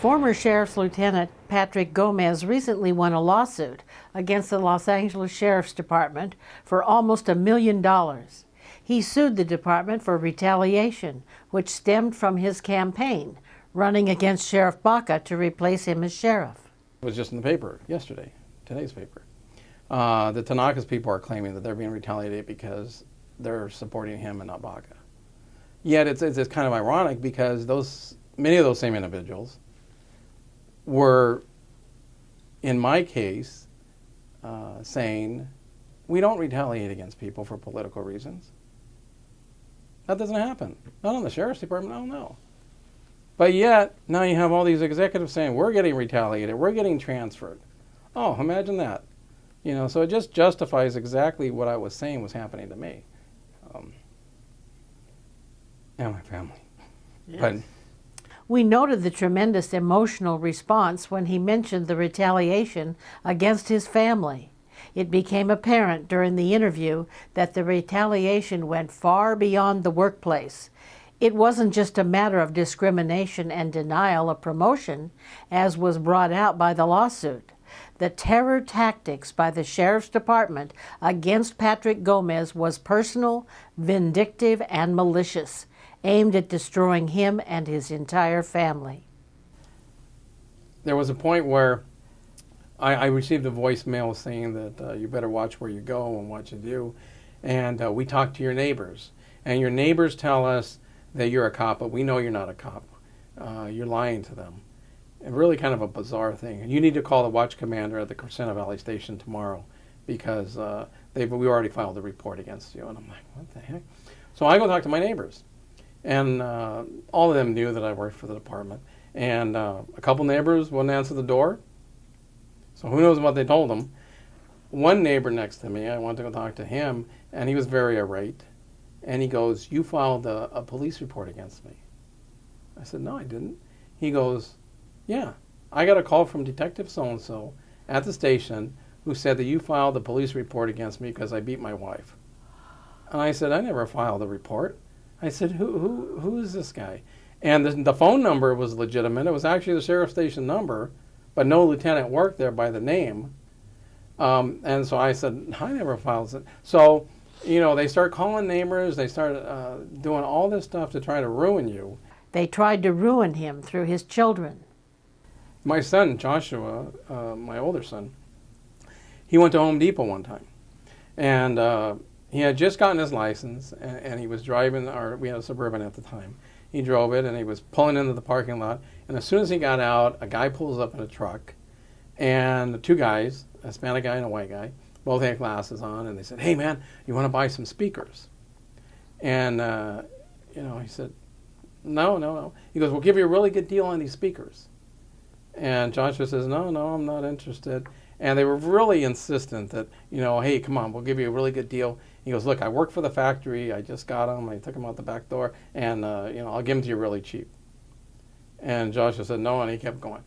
Former Sheriff's Lieutenant Patrick Gomez recently won a lawsuit against the Los Angeles Sheriff's Department for almost $1 million. He sued the department for retaliation, which stemmed from his campaign, running against Sheriff Baca to replace him as sheriff. It was just in the paper yesterday, today's paper. The Tanaka's people are claiming that they're being retaliated because they're supporting him and not Baca. Yet it's kind of ironic because many of those same individuals were, in my case, saying, we don't retaliate against people for political reasons. That doesn't happen. Not on the Sheriff's Department, I don't know. But yet, now you have all these executives saying, we're getting retaliated, we're getting transferred. Oh, imagine that. You know, so it just justifies exactly what I was saying was happening to me. And my family. Yes. But we noted the tremendous emotional response when he mentioned the retaliation against his family. It became apparent during the interview that the retaliation went far beyond the workplace. It wasn't just a matter of discrimination and denial of promotion, as was brought out by the lawsuit. The terror tactics by the Sheriff's Department against Patrick Gomez was personal, vindictive, and malicious, aimed at destroying him and his entire family. there was a point where I received a voicemail saying that you better watch where you go and what you do. And we talked to your neighbors. And your neighbors tell us that you're a cop, but we know you're not a cop. You're lying to them. And really kind of a bizarre thing. And you need to call the watch commander at the Crescenta Valley Station tomorrow because we already filed a report against you. And I'm like, what the heck? So I go talk to my neighbors. And all of them knew that I worked for the department. And a couple neighbors wouldn't answer the door. So who knows what they told them. One neighbor next to me, I went to go talk to him, and he was very irate. And he goes, you filed a police report against me. I said, no, I didn't. He goes, yeah, I got a call from Detective so-and-so at the station who said that you filed a police report against me because I beat my wife. And I said, I never filed a report. I said, who is this guy? And the phone number was legitimate. It was actually the sheriff's station number, but no lieutenant worked there by the name. And so I said, I never filed it. So, you know, they start calling neighbors. They start doing all this stuff to try to ruin you. They tried to ruin him through his children. My son, Joshua, my older son, he went to Home Depot one time. And he had just gotten his license, and he was driving, we had a Suburban at the time. He drove it, and he was pulling into the parking lot. And as soon as he got out, a guy pulls up in a truck, and two guys, a Hispanic guy and a white guy, both had glasses on, and they said, hey, man, you want to buy some speakers? And, you know, he said, no. He goes, we'll give you a really good deal on these speakers. And Joshua says, no, I'm not interested. And they were really insistent that, you know, hey, come on, we'll give you a really good deal. He goes, look, I work for the factory. I just got them. I took them out the back door. And, you know, I'll give them to you really cheap. And Joshua said no, and he kept going.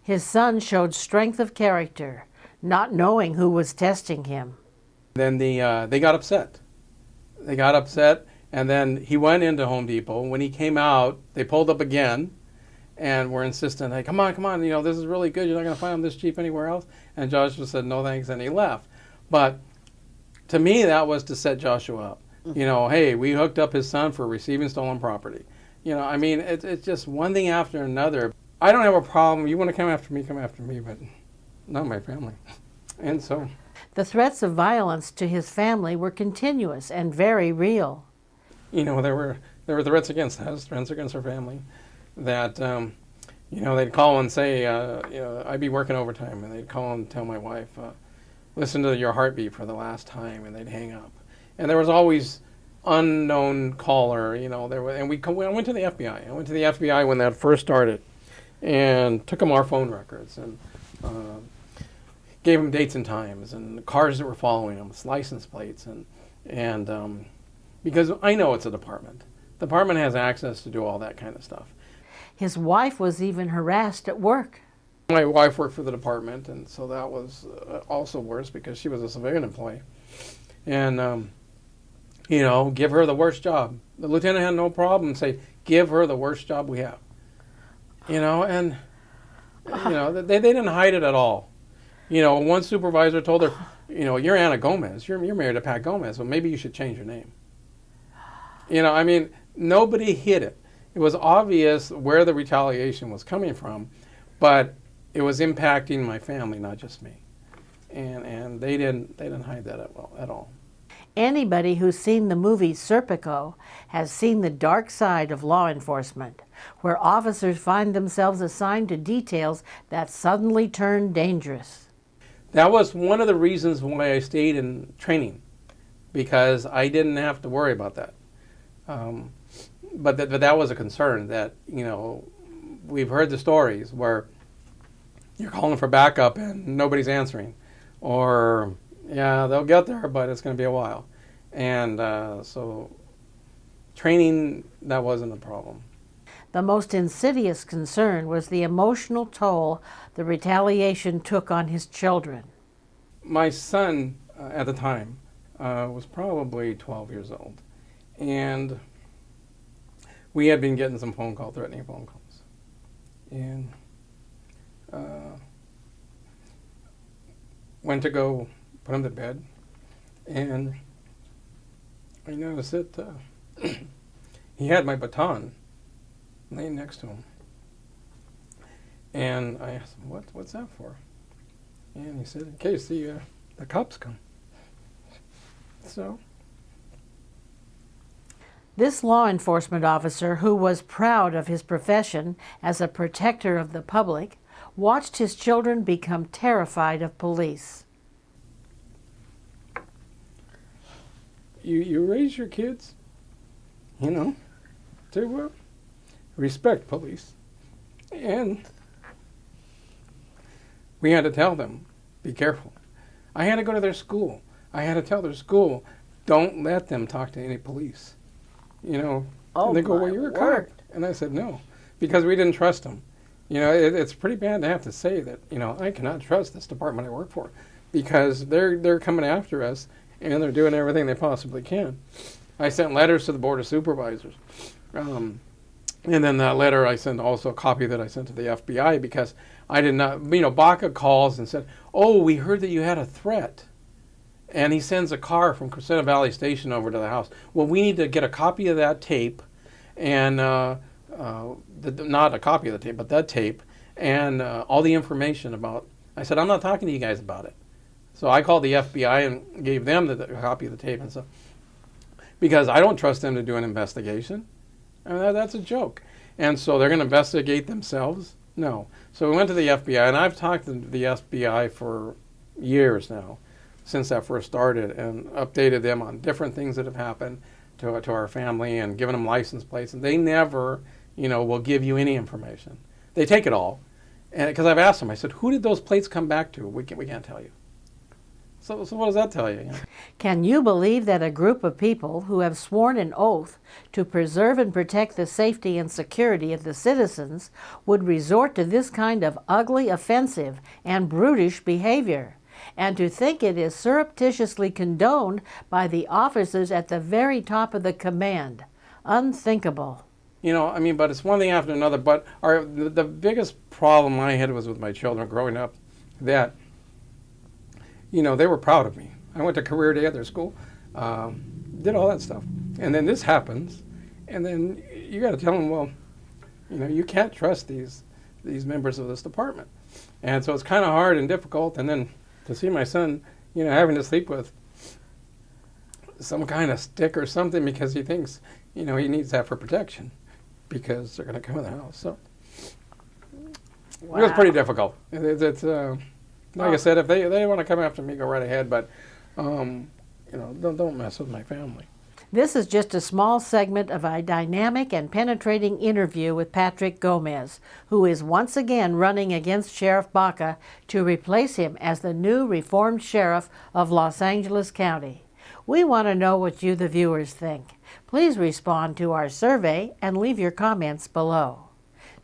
His son showed strength of character, not knowing who was testing him. Then they got upset. They got upset, and then he went into Home Depot. When he came out, they pulled up again and were insistent, hey, come on, you know, this is really good. You're not going to find them this cheap anywhere else. And Joshua said, no, thanks, and he left. But to me, that was to set Joshua up. You know, hey, we hooked up his son for receiving stolen property. You know, I mean, it's just one thing after another. I don't have a problem. You want to come after me, but not my family. And so the threats of violence to his family were continuous and very real. You know, there were threats against us, threats against our family, that, you know, they'd call and say, you know, I'd be working overtime, and they'd call and tell my wife, listen to your heartbeat for the last time, and they'd hang up. And there was always unknown caller, you know, I went to the FBI. I went to the FBI when that first started and took them our phone records and gave them dates and times and cars that were following them, license plates, and because I know it's a department. The department has access to do all that kind of stuff. His wife was even harassed at work. My wife worked for the department, and so that was also worse because she was a civilian employee. And, you know, give her the worst job. The lieutenant had no problem saying, give her the worst job we have. You know, and They didn't hide it at all. One supervisor told her, you're Anna Gomez. You're married to Pat Gomez. Well, maybe you should change your name. Nobody hid it. It was obvious where the retaliation was coming from, but it was impacting my family, not just me. And they didn't hide that at all. Anybody who's seen the movie Serpico has seen the dark side of law enforcement, where officers find themselves assigned to details that suddenly turn dangerous. That was one of the reasons why I stayed in training, because I didn't have to worry about that. But that was a concern that, we've heard the stories where you're calling for backup and nobody's answering. Or, yeah, they'll get there, but it's going to be a while. And so training, that wasn't a problem. The most insidious concern was the emotional toll the retaliation took on his children. My son, at the time, was probably 12 years old. And we had been getting some threatening phone calls. And went to go put him to bed. And I noticed that he had my baton laying next to him. And I asked him, what's that for? And he said, in case the cops come. So. This law enforcement officer, who was proud of his profession as a protector of the public, watched his children become terrified of police. You raise your kids, to respect police. And we had to tell them, be careful. I had to go to their school. I had to tell their school, don't let them talk to any police. Oh, they go, well, you're a cop. And I said, no, because we didn't trust them. It's pretty bad to have to say that, I cannot trust this department I work for, because they're coming after us and they're doing everything they possibly can. I sent letters to the Board of Supervisors. And then that letter I sent also a copy that I sent to the FBI, because I did not, Baca calls and said, oh, we heard that you had a threat. And he sends a car from Crescenta Valley Station over to the house. Well, we need to get a copy of that tape, and not a copy of the tape, but that tape, and all the information about. I said, I'm not talking to you guys about it. So I called the FBI and gave them the copy of the tape and stuff, because I don't trust them to do an investigation. That's a joke. And so they're going to investigate themselves? No. So we went to the FBI, and I've talked to the FBI for years now, since that first started, and updated them on different things that have happened to our family and given them license plates. And they never, will give you any information. They take it all. And because I've asked them, I said, who did those plates come back to? We can't tell you. So what does that tell you? Can you believe that a group of people who have sworn an oath to preserve and protect the safety and security of the citizens would resort to this kind of ugly, offensive, and brutish behavior? And to think it is surreptitiously condoned by the officers at the very top of the command. Unthinkable. But it's one thing after another. But the biggest problem I had was with my children growing up, that, they were proud of me. I went to career day at their school, did all that stuff. And then this happens, and then you got to tell them, well, you can't trust these members of this department. And so it's kind of hard and difficult. And then to see my son, having to sleep with some kind of stick or something because he thinks, he needs that for protection because they're going to come in the house. So Wow. It was pretty difficult. It's like I said, if they want to come after me, go right ahead. But don't mess with my family. This is just a small segment of a dynamic and penetrating interview with Patrick Gomez, who is once again running against Sheriff Baca to replace him as the new reformed sheriff of Los Angeles County. We want to know what you, the viewers, think. Please respond to our survey and leave your comments below.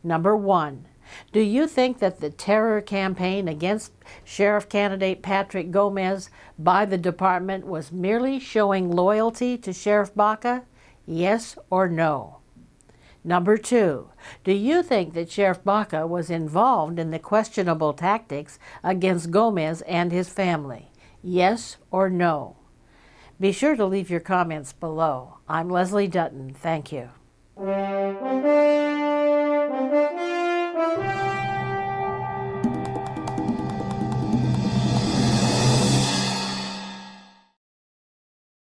Number 1. Do you think that the terror campaign against Sheriff candidate Patrick Gomez by the department was merely showing loyalty to Sheriff Baca? Yes or no? Number 2, do you think that Sheriff Baca was involved in the questionable tactics against Gomez and his family? Yes or no? Be sure to leave your comments below. I'm Leslie Dutton. Thank you.